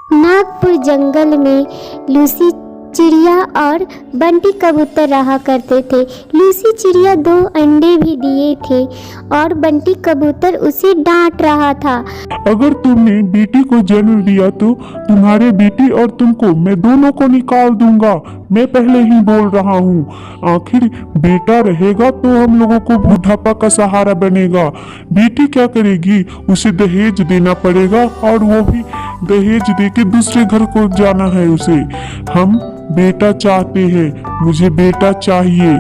नागपुर जंगल में लूसी चिड़िया और बंटी कबूतर रहा करते थे। लूसी चिड़िया 2 अंडे भी दिए थे और बंटी कबूतर उसे डांट रहा था। अगर तुमने बेटी को जन्म दिया तो तुम्हारे बेटी और तुमको मैं दोनों को निकाल दूंगा। मैं पहले ही बोल रहा हूँ। आखिर बेटा रहेगा तो हम लोगों को बुढ़ापा का सहारा बनेगा। बेटी क्या करेगी? उसे दहेज देना पड़ेगा और वो भी दहेज देके दूसरे घर को जाना है उसे। हम बेटा चाहते हैं, मुझे बेटा चाहिए।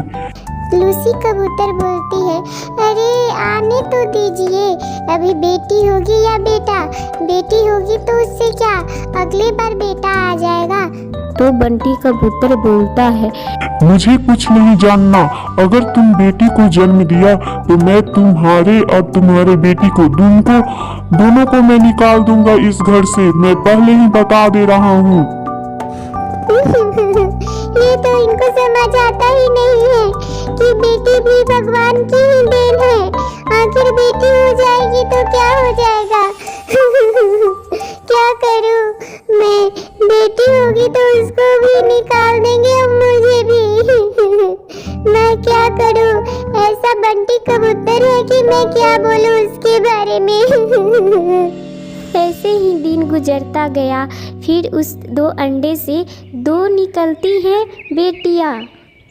लूसी कबूतर बोलती है, अरे आने तो दीजिए, अभी बेटी होगी या बेटा। बेटी होगी तो उससे क्या, अगली बार बेटा आ जाएगा। तो बंटी कबूतर बोलता है, मुझे कुछ नहीं जानना। अगर तुम बेटी को जन्म दिया तो मैं तुम्हारे और तुम्हारे बेटी को दोनों को मैं निकाल दूंगा इस घर से। मैं पहले ही बता दे रहा हूँ। ये तो इनको समझ आता ही नहीं है कि बेटी भी भगवान की ही देन है। आखिर बेटी हो जाएगी तो क्या हो जाएगा। क्या करूं मैं, बेटी होगी तो उसको भी निकाल देंगे और मुझे भी। मैं क्या करूं, ऐसा बंटी कबूतर है कि मैं क्या बोलूं उसके बारे में। ऐसे ही दिन गुजरता गया। फिर उस 2 अंडे से 2 निकलती हैं बेटियां।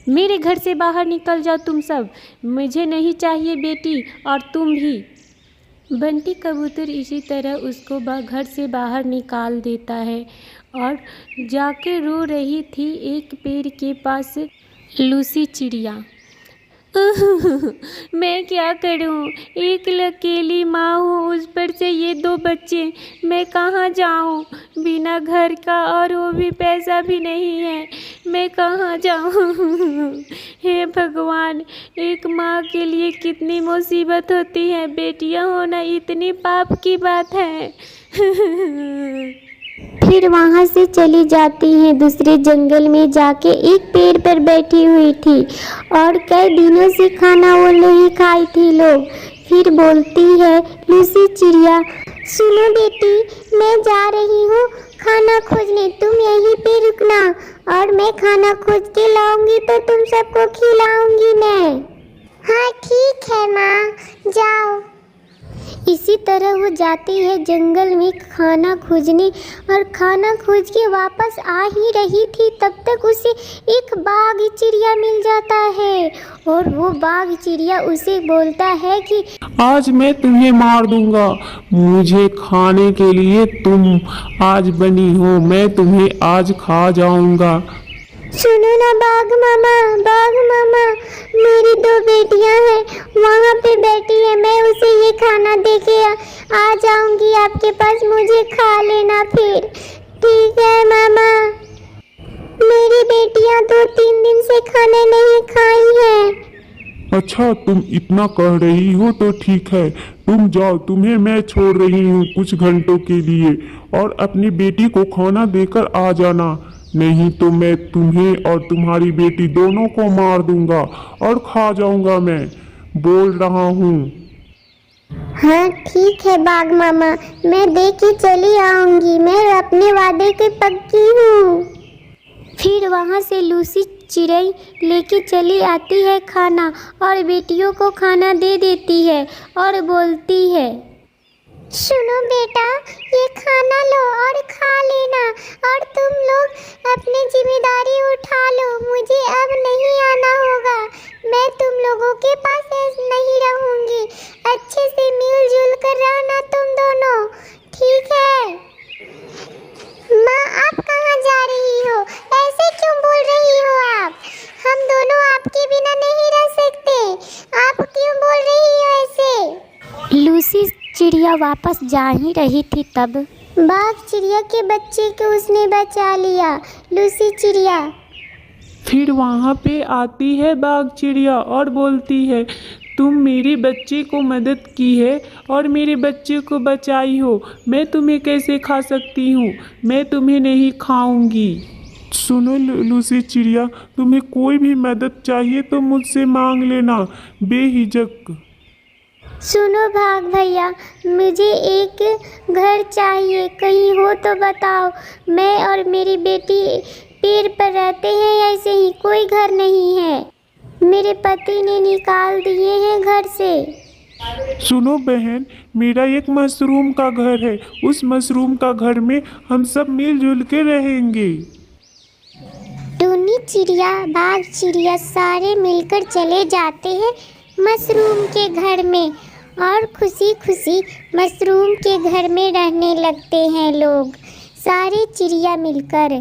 मेरे घर से बाहर निकल जाओ तुम सब, मुझे नहीं चाहिए बेटी और तुम भी। बंटी कबूतर इसी तरह उसको घर से बाहर निकाल देता है और जाके रो रही थी एक पेड़ के पास लूसी चिड़िया। मैं क्या करूं, एक अकेली माँ हूँ, उस पर से ये 2 बच्चे, मैं कहाँ जाऊं, बिना घर का और वो भी पैसा भी नहीं है, मैं कहाँ जाऊं। हे भगवान, एक माँ के लिए कितनी मुसीबत होती है, बेटियां होना इतनी पाप की बात है। फिर वहाँ से चली जाती हैं। दूसरे जंगल में जाके एक पेड़ पर बैठी हुई थी और कई दिनों से खाना वो नहीं खाई थी लोग। फिर बोलती है लूसी चिड़िया, सुनो बेटी, मैं जा रही हूँ खाना खोजने, तुम यहीं पे रुकना और मैं खाना खोज के लाऊंगी तो तुम सबको खिलाऊंगी मैं। हाँ ठीक है माँ, जाओ। इसी तरह वो जाती है जंगल में खाना खोजने और खाना खोज के वापस आ ही रही थी तब तक उसे एक बाघ चिड़िया मिल जाता है और वो बाघ चिड़िया उसे बोलता है कि आज मैं तुम्हें मार दूंगा। मुझे खाने के लिए तुम आज बनी हो, मैं तुम्हें आज खा जाऊंगा। सुनो ना बाघ मामा, मेरी 2 बेटियां हैं, वहाँ पे बैठी है, मैं उसे ये खाना देके आ जाऊंगी आपके पास, मुझे खा लेना फिर। ठीक है मामा। मेरी बेटियां 2-3 दिन से खाने नहीं खाई हैं। अच्छा, तुम इतना कह रही हो तो ठीक है, तुम जाओ, तुम्हें मैं छोड़ रही हूँ कुछ घंटों के लिए और अपनी बेटी को खाना देकर आ जाना। नहीं तो मैं तुम्हें और तुम्हारी बेटी दोनों को मार दूंगा और खा जाऊंगा। मैं बोल रहा हूँ। हाँ ठीक है बाघ मामा, मैं दे के चली आऊंगी, मैं अपने वादे की पक्की हूँ। फिर वहाँ से लूसी चिड़ै लेके चली आती है खाना और बेटियों को खाना दे देती है और बोलती है, सुनो बेटा, ये खाना लो और खा लेना और तुम लोग अपनी जिम्मेदारी उठा लो, मुझे अब नहीं आना होगा, मैं तुम लोगों के पास नहीं रहूंगी, अच्छे से मिलजुल कर रहना तुम दोनों, ठीक है। माँ आप कहाँ जा रही हो, ऐसे क्यों बोल रही हो आप, हम दोनों आपके बिना नहीं रह सकते, आप क्यों बोल रही हो ऐसे। लूसी चिड़िया वापस जा ही रही थी तब बाघ चिड़िया के बच्चे को उसने बचा लिया। लूसी चिड़िया फिर वहाँ पे आती है बाघ चिड़िया और बोलती है, तुम मेरे बच्चे को मदद की है और मेरे बच्चे को बचाई हो, मैं तुम्हें कैसे खा सकती हूँ, मैं तुम्हें नहीं खाऊंगी। सुनो लूसी चिड़िया, तुम्हें कोई भी मदद चाहिए तो मुझसे मांग लेना बेहिचक। सुनो भाग भैया, मुझे एक घर चाहिए, कहीं हो तो बताओ। मैं और मेरी बेटी पेड़ पर रहते हैं, ऐसे ही कोई घर नहीं है। मेरे पति ने निकाल दिए हैं घर से। सुनो बहन, मेरा एक मशरूम का घर है। उस मशरूम का घर में हम सब मिलजुल के रहेंगे। टुन्नी चिड़िया, बाघ चिड़िया सारे मिलकर चले जाते हैं मशरूम के घर में और खुशी खुशी मशरूम के घर में रहने लगते हैं लोग, सारे चिड़िया मिलकर।